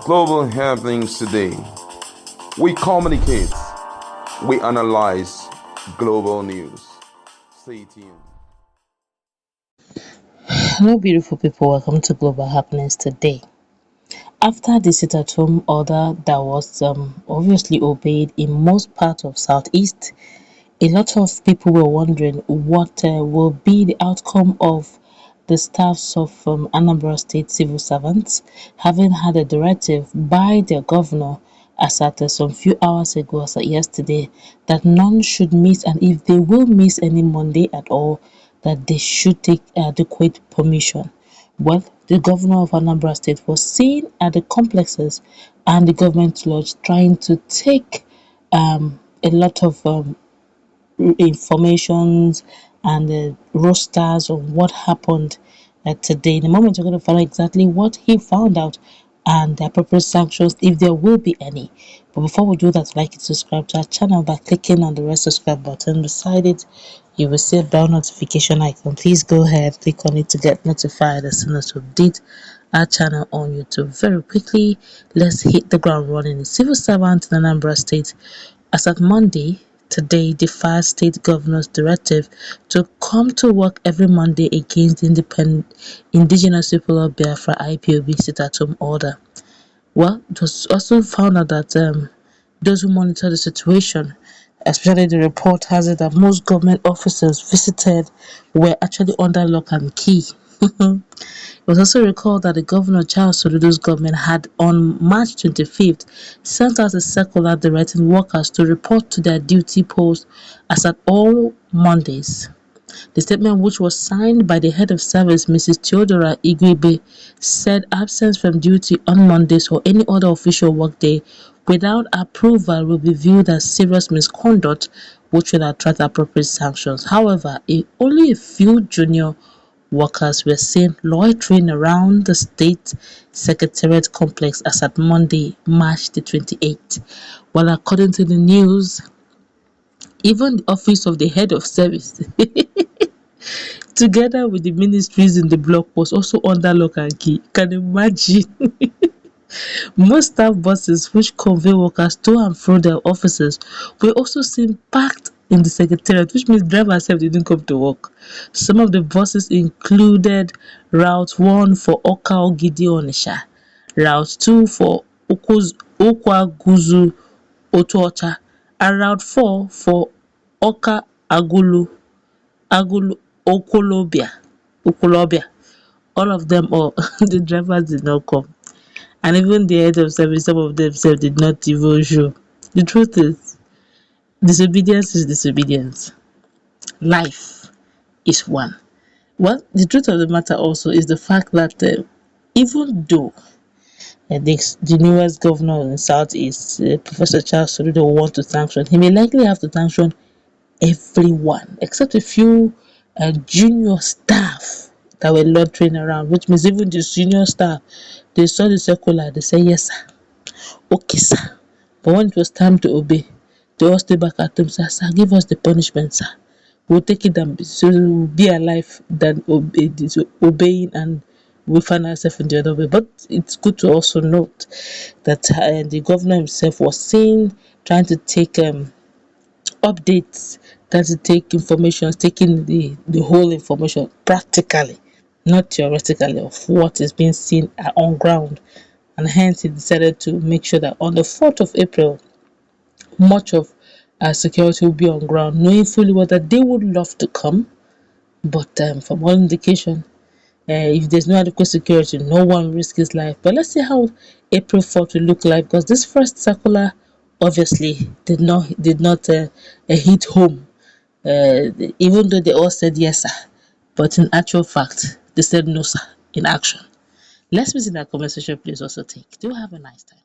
global happenings today. We communicate, we analyze global news. Stay tuned. Hello, beautiful people. Welcome to Global Happenings today. After the sit-at-home order that was obviously obeyed in most parts of Southeast, a lot of people were wondering what will be the outcome of the staffs of Anambra State civil servants, having had a directive by their governor as at some few hours ago, as at yesterday, that none should miss, and if they will miss any Monday at all, that they should take adequate permission. Well, the governor of Anambra State was seen at the complexes and the government lodge trying to take a lot of informations and the rosters of what happened today. In a moment, we're going to find out exactly what he found out and the appropriate sanctions, if there will be any. But before we do that, like and subscribe to our channel by clicking on the red subscribe button. Beside it, you will see a bell notification icon. Please go ahead, click on it to get notified as soon as we update our channel on YouTube. Very quickly, let's hit the ground running. The civil servant in Anambra State, as at Monday, today, defied state governor's directive to come to work every Monday against the indigenous people of Biafra IPOB sit-at-home order. Well, it was also found out that those who monitor the situation, especially the report has it that most government officers visited were actually under lock and key. It was also recalled that the governor Charles Soludo's government had on March 25th sent out a circular directing workers to report to their duty post as at all Mondays. The statement, which was signed by the head of service, Mrs. Theodora Igwe, said absence from duty on Mondays or any other official workday without approval will be viewed as serious misconduct, which will attract appropriate sanctions. However, only a few junior workers were seen loitering around the state secretariat complex as at Monday, March the 28th. Well, according to the news, even the office of the head of service together with the ministries in the block was also under lock and key. Can you imagine? Most staff buses which convey workers to and from their offices were also seen packed in the secretariat, which means drivers didn't come to work. Some of the buses included Route 1 for Oka Ogidi Onisha, Route 2 for Okwa Guzu Otuocha, and Route 4 for Oka Agulu Okolobia. All of them, or the drivers did not come. And even the head of service, some of them did not even show. The truth is, disobedience is disobedience. Life is one. Well, the truth of the matter also is the fact that even though the newest governor in the Southeast, Professor Charles Soludo, will want to sanction, he may likely have to sanction everyone except a few junior staff that were loitering around, which means even the senior staff, they saw the circular, they say yes sir, okay sir, but when it was time to obey, they all stay back at home. Sir, give us the punishment, sir. We'll take it and so be alive than obeying, and we find ourselves in the other way. But it's good to also note that the governor himself was seen trying to take updates, trying to take information, taking the whole information practically, not theoretically, of what is being seen on ground. And hence he decided to make sure that on the 4th of April, much of security will be on ground, knowing fully well that they would love to come, but from all indication, if there's no adequate security, no one will risk his life. But let's see how April 4th will look like, because this first circular obviously did not hit home, even though they all said yes sir, but in actual fact they said no sir in action. Let's visit that comment section. Please also take. Do have a nice time.